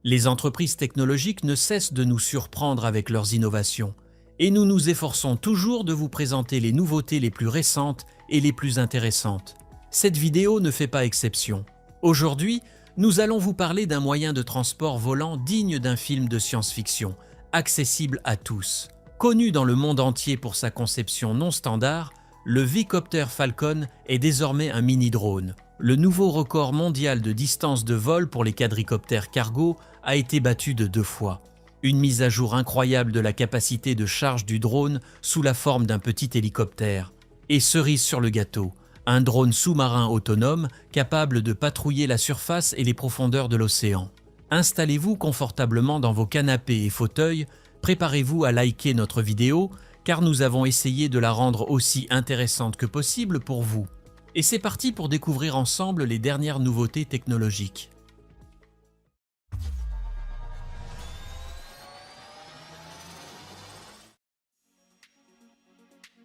Les entreprises technologiques ne cessent de nous surprendre avec leurs innovations, et nous nous efforçons toujours de vous présenter les nouveautés les plus récentes et les plus intéressantes. Cette vidéo ne fait pas exception. Aujourd'hui, nous allons vous parler d'un moyen de transport volant digne d'un film de science-fiction, accessible à tous. Connu dans le monde entier pour sa conception non standard, le V-Copter Falcon est désormais un mini-drone. Le nouveau record mondial de distance de vol pour les quadricoptères cargo a été battu de 2 fois. Une mise à jour incroyable de la capacité de charge du drone sous la forme d'un petit hélicoptère. Et cerise sur le gâteau, un drone sous-marin autonome capable de patrouiller la surface et les profondeurs de l'océan. Installez-vous confortablement dans vos canapés et fauteuils, préparez-vous à liker notre vidéo car nous avons essayé de la rendre aussi intéressante que possible pour vous. Et c'est parti pour découvrir ensemble les dernières nouveautés technologiques.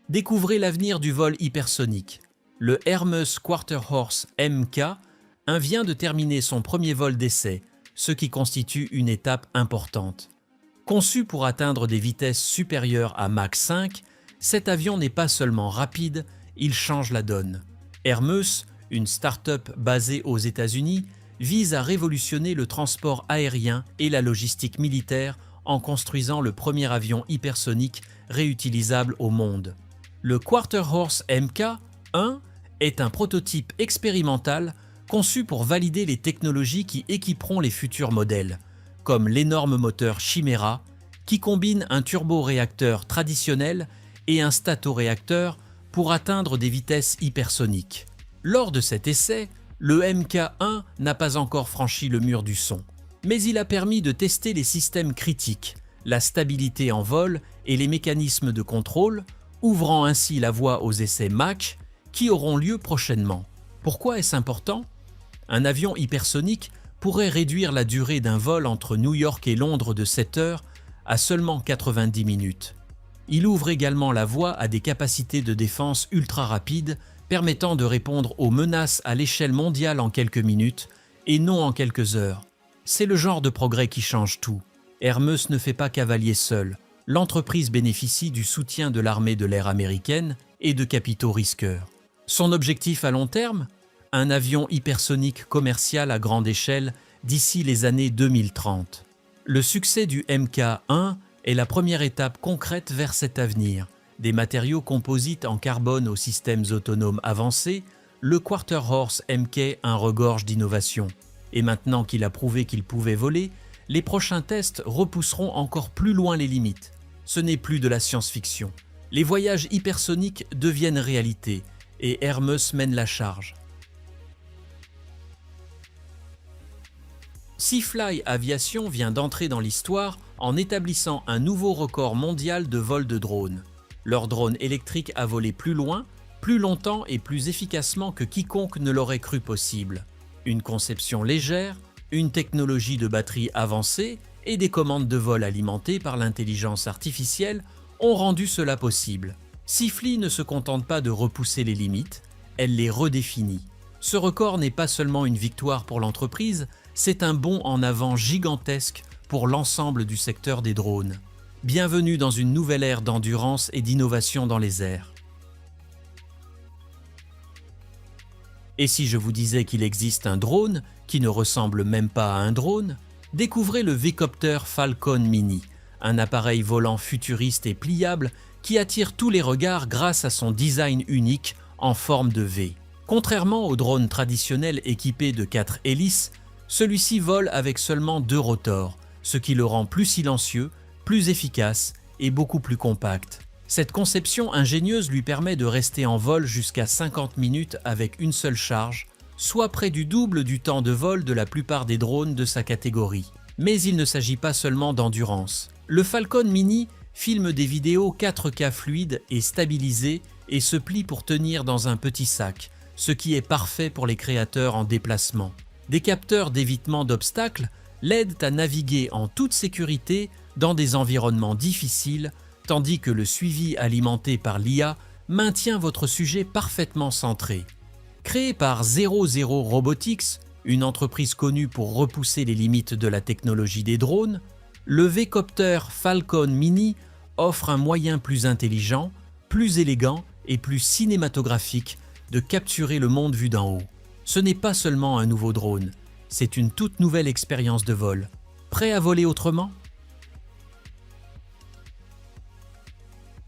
Découvrez l'avenir du vol hypersonique. Le Hermes Quarter Horse MK vient de terminer son premier vol d'essai, ce qui constitue une étape importante. Conçu pour atteindre des vitesses supérieures à Mach 5, cet avion n'est pas seulement rapide, il change la donne. Hermes, une start-up basée aux États-Unis, vise à révolutionner le transport aérien et la logistique militaire en construisant le premier avion hypersonique réutilisable au monde. Le Quarter Horse MK-1 est un prototype expérimental conçu pour valider les technologies qui équiperont les futurs modèles, comme l'énorme moteur Chimera, qui combine un turboréacteur traditionnel et un statoréacteur pour atteindre des vitesses hypersoniques. Lors de cet essai, le MK-1 n'a pas encore franchi le mur du son, mais il a permis de tester les systèmes critiques, la stabilité en vol et les mécanismes de contrôle, ouvrant ainsi la voie aux essais Mach qui auront lieu prochainement. Pourquoi est-ce important? Un avion hypersonique pourrait réduire la durée d'un vol entre New York et Londres de 7 heures à seulement 90 minutes. Il ouvre également la voie à des capacités de défense ultra rapides permettant de répondre aux menaces à l'échelle mondiale en quelques minutes et non en quelques heures. C'est le genre de progrès qui change tout. Hermes ne fait pas cavalier seul. L'entreprise bénéficie du soutien de l'armée de l'air américaine et de capitaux risqueurs. Son objectif à long terme? Un avion hypersonique commercial à grande échelle d'ici les années 2030. Le succès du MK-1 est la première étape concrète vers cet avenir. Des matériaux composites en carbone aux systèmes autonomes avancés, le Quarter Horse MK-1 regorge d'innovation. Et maintenant qu'il a prouvé qu'il pouvait voler, les prochains tests repousseront encore plus loin les limites. Ce n'est plus de la science-fiction. Les voyages hypersoniques deviennent réalité et Hermes mène la charge. Seafly Aviation vient d'entrer dans l'histoire en établissant un nouveau record mondial de vol de drones. Leur drone électrique a volé plus loin, plus longtemps et plus efficacement que quiconque ne l'aurait cru possible. Une conception légère, une technologie de batterie avancée et des commandes de vol alimentées par l'intelligence artificielle ont rendu cela possible. Seafly ne se contente pas de repousser les limites, elle les redéfinit. Ce record n'est pas seulement une victoire pour l'entreprise, c'est un bond en avant gigantesque pour l'ensemble du secteur des drones. Bienvenue dans une nouvelle ère d'endurance et d'innovation dans les airs. Et si je vous disais qu'il existe un drone qui ne ressemble même pas à un drone? Découvrez le V-Copter Falcon Mini, un appareil volant futuriste et pliable qui attire tous les regards grâce à son design unique en forme de V. Contrairement aux drones traditionnels équipés de 4 hélices, celui-ci vole avec seulement 2 rotors, ce qui le rend plus silencieux, plus efficace et beaucoup plus compact. Cette conception ingénieuse lui permet de rester en vol jusqu'à 50 minutes avec une seule charge, soit près du double du temps de vol de la plupart des drones de sa catégorie. Mais il ne s'agit pas seulement d'endurance. Le Falcon Mini filme des vidéos 4K fluides et stabilisées et se plie pour tenir dans un petit sac, ce qui est parfait pour les créateurs en déplacement. Des capteurs d'évitement d'obstacles l'aident à naviguer en toute sécurité dans des environnements difficiles, tandis que le suivi alimenté par l'IA maintient votre sujet parfaitement centré. Créé par 00 Robotics, une entreprise connue pour repousser les limites de la technologie des drones, le V-Copter Falcon Mini offre un moyen plus intelligent, plus élégant et plus cinématographique de capturer le monde vu d'en haut. Ce n'est pas seulement un nouveau drone, c'est une toute nouvelle expérience de vol. Prêt à voler autrement?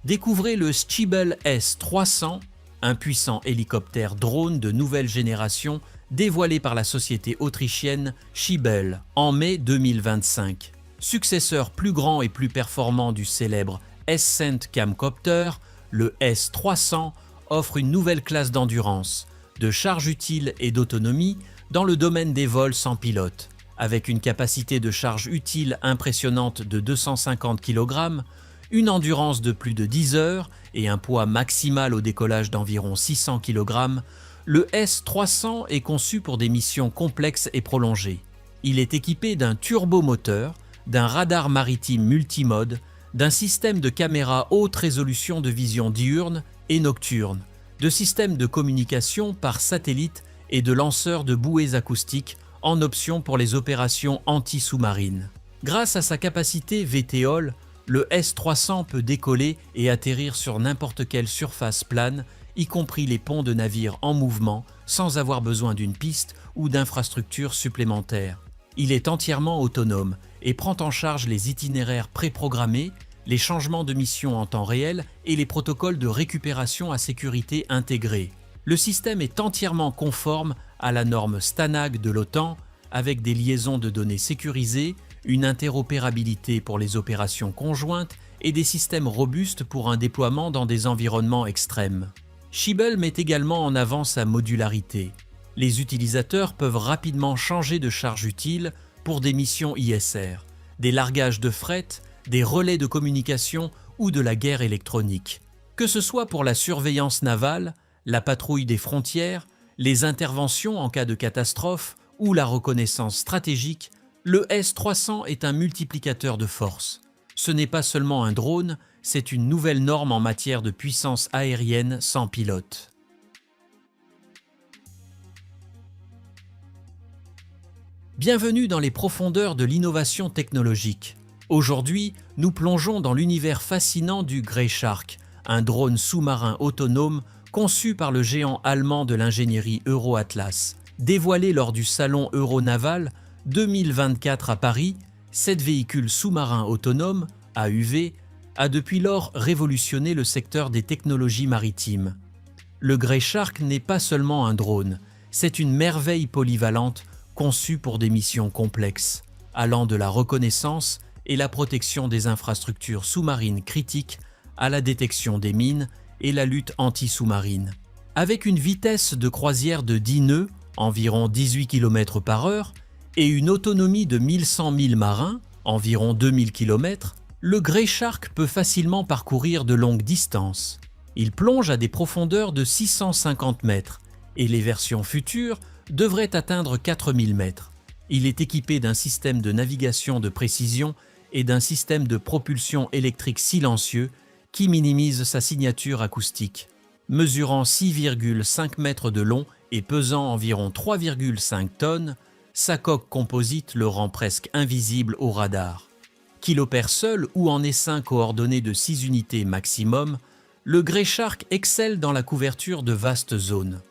Découvrez le Schiebel S300, un puissant hélicoptère drone de nouvelle génération dévoilé par la société autrichienne Schiebel en mai 2025. Successeur plus grand et plus performant du célèbre Ascent Camcopter, le S300 offre une nouvelle classe d'endurance, de charge utile et d'autonomie dans le domaine des vols sans pilote. Avec une capacité de charge utile impressionnante de 250 kg, une endurance de plus de 10 heures et un poids maximal au décollage d'environ 600 kg, le S300 est conçu pour des missions complexes et prolongées. Il est équipé d'un turbomoteur, d'un radar maritime multimode, d'un système de caméra haute résolution de vision diurne et nocturne, de systèmes de communication par satellite et de lanceurs de bouées acoustiques en option pour les opérations anti-sous-marines. Grâce à sa capacité VTOL, le S300 peut décoller et atterrir sur n'importe quelle surface plane, y compris les ponts de navires en mouvement, sans avoir besoin d'une piste ou d'infrastructures supplémentaires. Il est entièrement autonome et prend en charge les itinéraires préprogrammés, les changements de mission en temps réel et les protocoles de récupération à sécurité intégrés. Le système est entièrement conforme à la norme STANAG de l'OTAN, avec des liaisons de données sécurisées, une interopérabilité pour les opérations conjointes et des systèmes robustes pour un déploiement dans des environnements extrêmes. Schiebel met également en avant sa modularité. Les utilisateurs peuvent rapidement changer de charge utile pour des missions ISR, des largages de fret, des relais de communication ou de la guerre électronique. Que ce soit pour la surveillance navale, la patrouille des frontières, les interventions en cas de catastrophe ou la reconnaissance stratégique, le S300 est un multiplicateur de force. Ce n'est pas seulement un drone, c'est une nouvelle norme en matière de puissance aérienne sans pilote. Bienvenue dans les profondeurs de l'innovation technologique. Aujourd'hui, nous plongeons dans l'univers fascinant du Grey Shark, un drone sous-marin autonome conçu par le géant allemand de l'ingénierie EuroAtlas. Dévoilé lors du salon Euronaval 2024 à Paris, cet véhicule sous-marin autonome, AUV, a depuis lors révolutionné le secteur des technologies maritimes. Le Grey Shark n'est pas seulement un drone, c'est une merveille polyvalente conçue pour des missions complexes, allant de la reconnaissance et la protection des infrastructures sous-marines critiques à la détection des mines et la lutte anti-sous-marine. Avec une vitesse de croisière de 10 nœuds, environ 18 km/h, et une autonomie de 1100 milles marins, environ 2000 km, le Grey Shark peut facilement parcourir de longues distances. Il plonge à des profondeurs de 650 mètres et les versions futures devraient atteindre 4000 mètres. Il est équipé d'un système de navigation de précision et d'un système de propulsion électrique silencieux qui minimise sa signature acoustique. Mesurant 6,5 mètres de long et pesant environ 3,5 tonnes, sa coque composite le rend presque invisible au radar. Qu'il opère seul ou en essaim coordonné de 6 unités maximum, le Grey Shark excelle dans la couverture de vastes zones.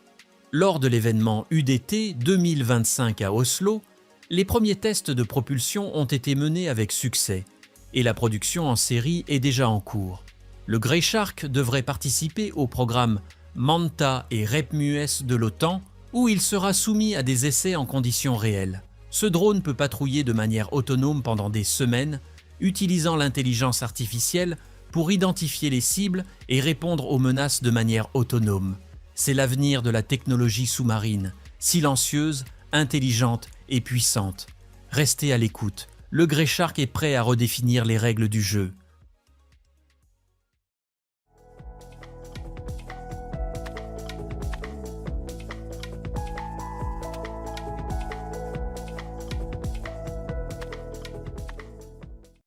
Lors de l'événement UDT 2025 à Oslo, les premiers tests de propulsion ont été menés avec succès et la production en série est déjà en cours. Le Grey Shark devrait participer au programme MANTA et REPMUS de l'OTAN où il sera soumis à des essais en conditions réelles. Ce drone peut patrouiller de manière autonome pendant des semaines, utilisant l'intelligence artificielle pour identifier les cibles et répondre aux menaces de manière autonome. C'est l'avenir de la technologie sous-marine, silencieuse, intelligente et puissante. Restez à l'écoute, le Grey Shark est prêt à redéfinir les règles du jeu.